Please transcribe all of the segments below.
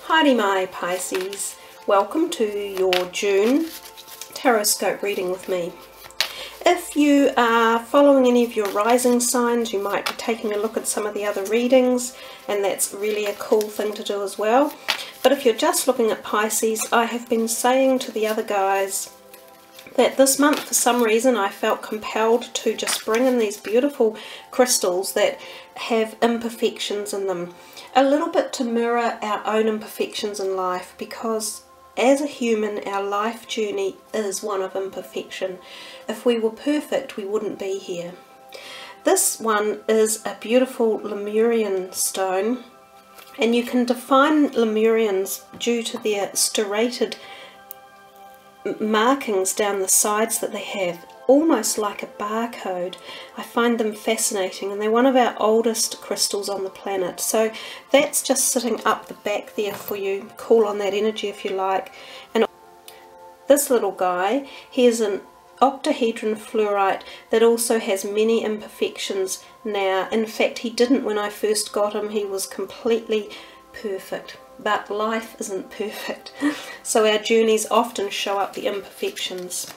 Haere mai Pisces, welcome to your June Taroscope reading with me. If you are following any of your rising signs, you might be taking a look at some of the other readings, and that's really a cool thing to do as well. But if you're just looking at Pisces, I have been saying to the other guys that this month for some reason I felt compelled to just bring in these beautiful crystals that have imperfections in them, a little bit to mirror our own imperfections in life, because as a human our life journey is one of imperfection. If we were perfect we wouldn't be here. This one is a beautiful Lemurian stone, and you can define Lemurians due to their striated markings down the sides that they have, almost like a barcode. I find them fascinating, and they're one of our oldest crystals on the planet. So that's just sitting up the back there for you. Call on that energy if you like. And this little guy, he is an octahedron fluorite that also has many imperfections now. In fact, he didn't when I first got him. He was completely perfect. But life isn't perfect, so our journeys often show up the imperfections.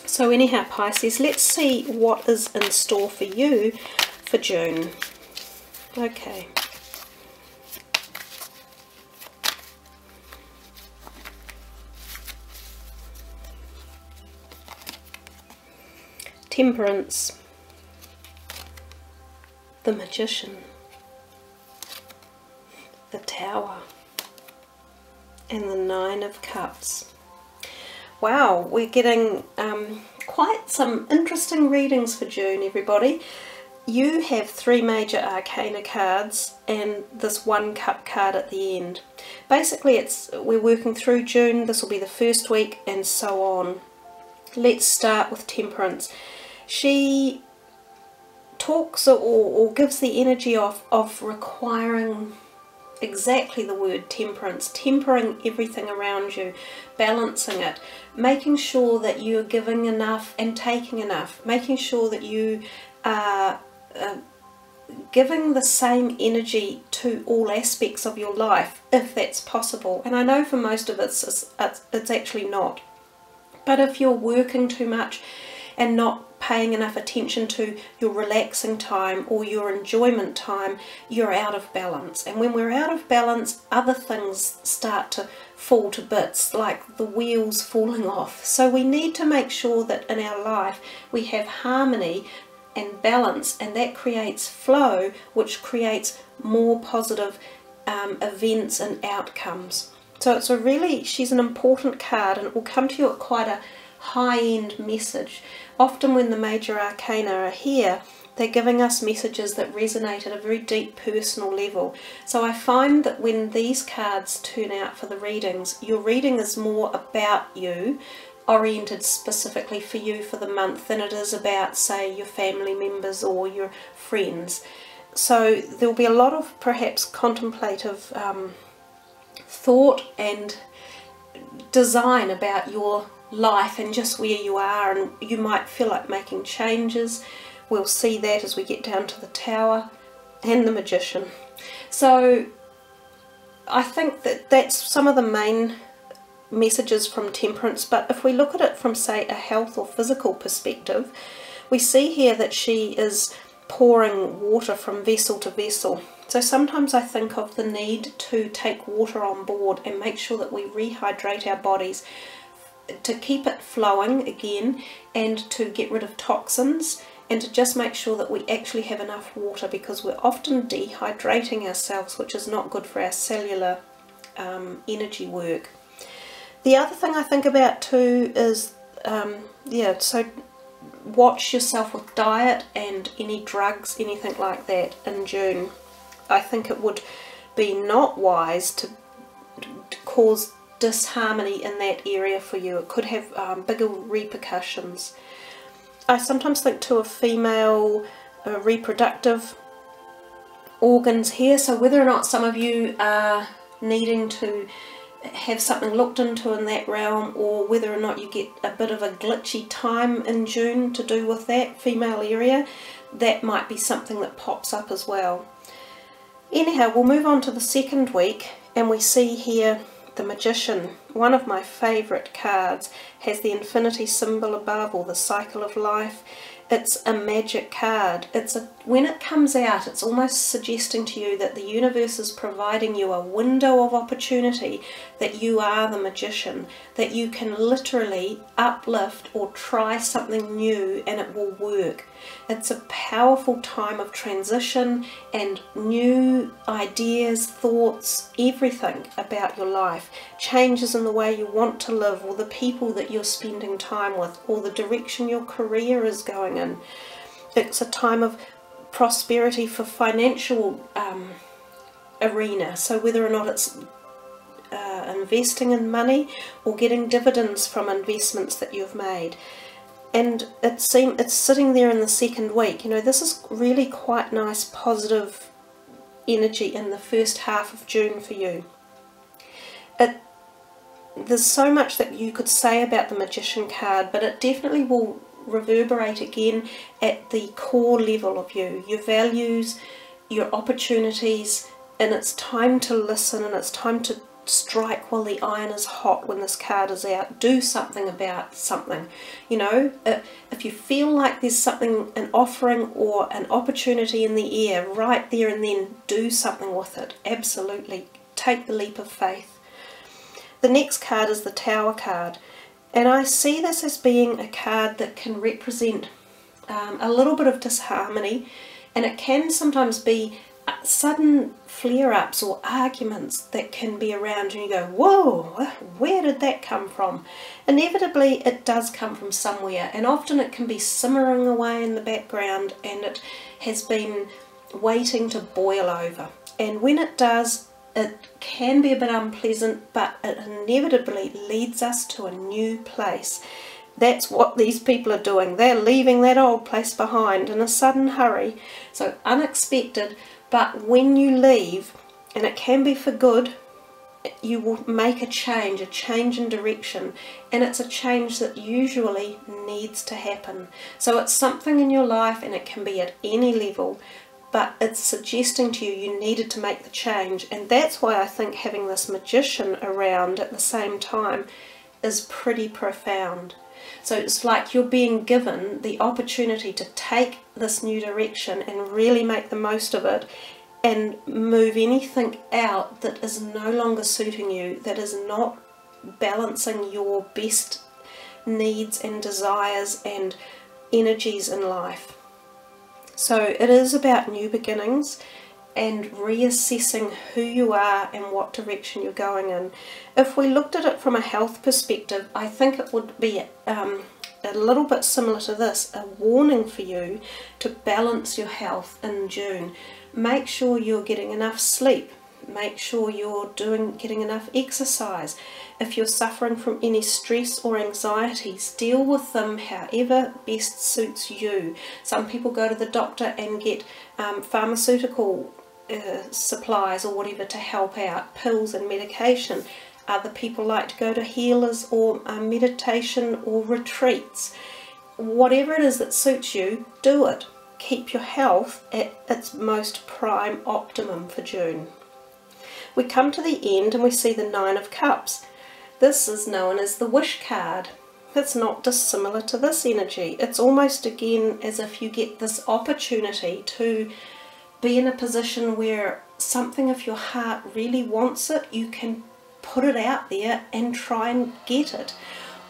So anyhow, Pisces, let's see what is in store for you for June. Okay. Temperance, the Magician, the Tower, and the Nine of Cups. Wow, we're getting quite some interesting readings for June, everybody. You have 3 major arcana cards and this 1 cup card at the end. Basically we're working through June. This will be the first week and so on. Let's start with Temperance. She talks or gives the energy of requiring exactly the word temperance, tempering everything around you, balancing it, making sure that you're giving enough and taking enough, making sure that you are giving the same energy to all aspects of your life, if that's possible. And I know for most of it's actually not. But if you're working too much and not paying enough attention to your relaxing time or your enjoyment time, you're out of balance. And when we're out of balance, other things start to fall to bits, like the wheels falling off. So we need to make sure that in our life we have harmony and balance, and that creates flow, which creates more positive events and outcomes. So she's an important card, and it will come to you at quite a high-end message. Often when the major arcana are here, they're giving us messages that resonate at a very deep personal level. So I find that when these cards turn out for the readings, your reading is more about you, oriented specifically for you for the month, than it is about, say, your family members or your friends. So there'll be a lot of perhaps contemplative thought and design about your life and just where you are, and you might feel like making changes. We'll see that as we get down to the Tower and the Magician. So I think that that's some of the main messages from Temperance. But if we look at it from, say, a health or physical perspective, we see here that she is pouring water from vessel to vessel. So sometimes I think of the need to take water on board and make sure that we rehydrate our bodies to keep it flowing again, and to get rid of toxins, and to just make sure that we actually have enough water, because we're often dehydrating ourselves, which is not good for our cellular energy work. The other thing I think about too is so watch yourself with diet and any drugs, anything like that in June. I think it would be not wise to cause disharmony in that area for you. It could have bigger repercussions. I sometimes think too of female reproductive organs here, so whether or not some of you are needing to have something looked into in that realm, or whether or not you get a bit of a glitchy time in June to do with that female area, that might be something that pops up as well. Anyhow, we'll move on to the second week, And we see here the Magician, one of my favourite cards, has the infinity symbol above, or the cycle of life. It's a magic card. When it comes out, it's almost suggesting to you that the universe is providing you a window of opportunity, that you are the magician, that you can literally uplift or try something new and it will work. It's a powerful time of transition and new ideas, thoughts, everything about your life. Changes in the way you want to live, or the people that you're spending time with, or the direction your career is going in. It's a time of prosperity for financial arena. So whether or not it's investing in money or getting dividends from investments that you've made. And it's sitting there in the second week. You know, this is really quite nice, positive energy in the first half of June for you. There's so much that you could say about the Magician card, but it definitely will reverberate again at the core level of you, your values, your opportunities, and it's time to listen, and it's time to strike while the iron is hot. When this card is out, do something about something. You know, if you feel like there's something, an offering or an opportunity in the air, right there and then do something with it. Absolutely, take the leap of faith. The next card is the Tower card, and I see this as being a card that can represent a little bit of disharmony, and it can sometimes be sudden flare-ups or arguments that can be around and you go, whoa, where did that come from? Inevitably it does come from somewhere, and often it can be simmering away in the background and it has been waiting to boil over, and when it does, it can be a bit unpleasant, but it inevitably leads us to a new place. That's what these people are doing. They're leaving that old place behind in a sudden hurry. So unexpected, but when you leave, and it can be for good, you will make a change in direction, and it's a change that usually needs to happen. So it's something in your life, and it can be at any level, but it's suggesting to you you needed to make the change, and that's why I think having this Magician around at the same time is pretty profound. So it's like you're being given the opportunity to take this new direction and really make the most of it, and move anything out that is no longer suiting you, that is not balancing your best needs and desires and energies in life. So it is about new beginnings and reassessing who you are and what direction you're going in. If we looked at it from a health perspective, I think it would be a little bit similar to this, a warning for you to balance your health in June. Make sure you're getting enough sleep. Make sure you're getting enough exercise. If you're suffering from any stress or anxieties, deal with them however best suits you. Some people go to the doctor and get pharmaceutical supplies or whatever to help out, pills and medication. Other people like to go to healers or meditation or retreats. Whatever it is that suits you, do it. Keep your health at its most prime optimum for June. We come to the end and we see the Nine of Cups. This is known as the Wish card. It's not dissimilar to this energy. It's almost again as if you get this opportunity to be in a position where something, if your heart really wants it, you can put it out there and try and get it.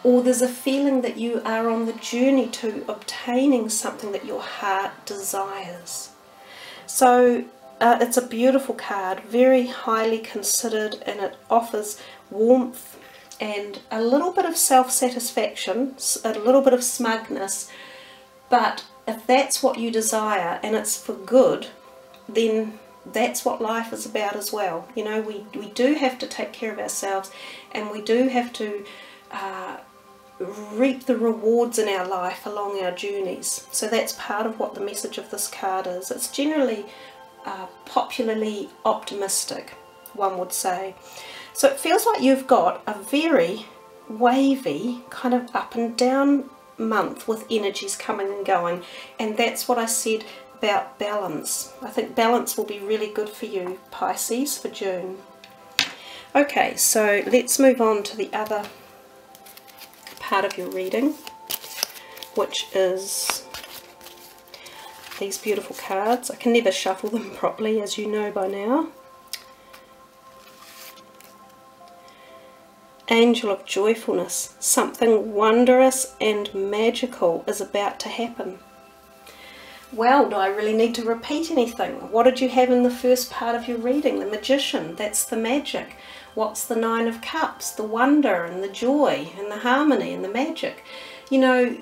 Or there's a feeling that you are on the journey to obtaining something that your heart desires. So it's a beautiful card, very highly considered, and it offers warmth and a little bit of self-satisfaction, a little bit of smugness. But if that's what you desire and it's for good, then that's what life is about as well. You know, we do have to take care of ourselves, and we do have to reap the rewards in our life along our journeys. So that's part of what the message of this card is. It's generally popularly optimistic, one would say. So it feels like you've got a very wavy kind of up and down month with energies coming and going, and that's what I said about balance. I think balance will be really good for you, Pisces, for June. Okay, so let's move on to the other part of your reading, which is these beautiful cards. I can never shuffle them properly, as you know by now. Angel of Joyfulness. Something wondrous and magical is about to happen. Well, do I really need to repeat anything? What did you have in the first part of your reading? The Magician, that's the magic. What's the Nine of Cups? The wonder and the joy and the harmony and the magic. You know,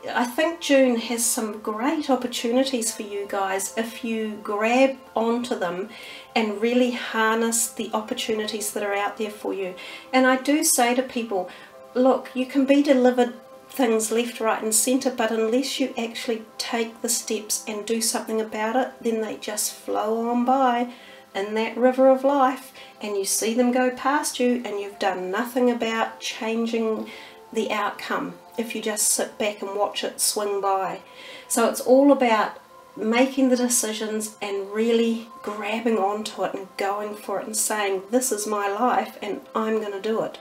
I think June has some great opportunities for you guys if you grab onto them and really harness the opportunities that are out there for you. And I do say to people, look, you can be delivered things left, right and centre, but unless you actually take the steps and do something about it, then they just flow on by in that river of life, and you see them go past you and you've done nothing about changing the outcome if you just sit back and watch it swing by. So it's all about making the decisions and really grabbing onto it and going for it and saying, this is my life and I'm going to do it.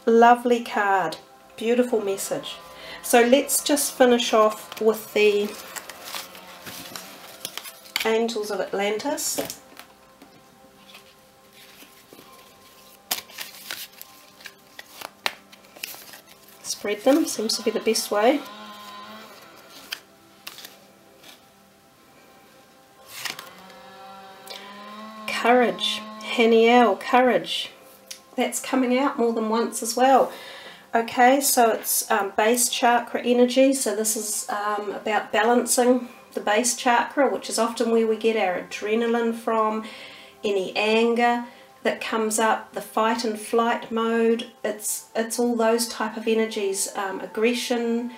Lovely card. Beautiful message. So let's just finish off with the Angels of Atlantis. Spread them, seems to be the best way. Courage. Haniel, courage. That's coming out more than once as well. Okay, so it's base chakra energy, so this is about balancing the base chakra, which is often where we get our adrenaline from, any anger that comes up, the fight and flight mode. It's all those type of energies, aggression,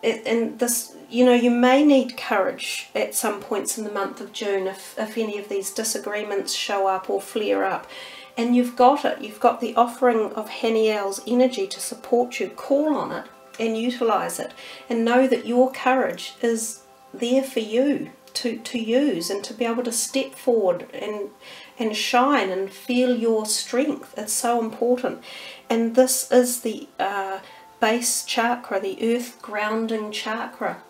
and this, you know, you may need courage at some points in the month of June if any of these disagreements show up or flare up. And you've got it. You've got the offering of Haniel's energy to support you. Call on it and utilize it, and know that your courage is there for you to use and to be able to step forward and shine and feel your strength. It's so important. And this is the base chakra, the earth grounding chakra,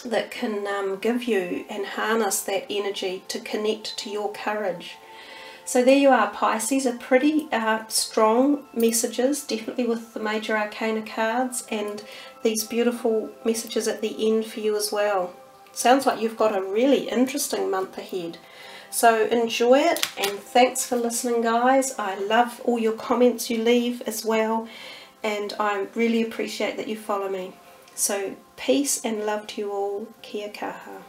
that can give you and harness that energy to connect to your courage. So there you are, Pisces. Are pretty strong messages, definitely with the major arcana cards, and these beautiful messages at the end for you as well. Sounds like you've got a really interesting month ahead. So enjoy it, and thanks for listening, guys. I love all your comments you leave as well, and I really appreciate that you follow me. So peace and love to you all. Kia kaha.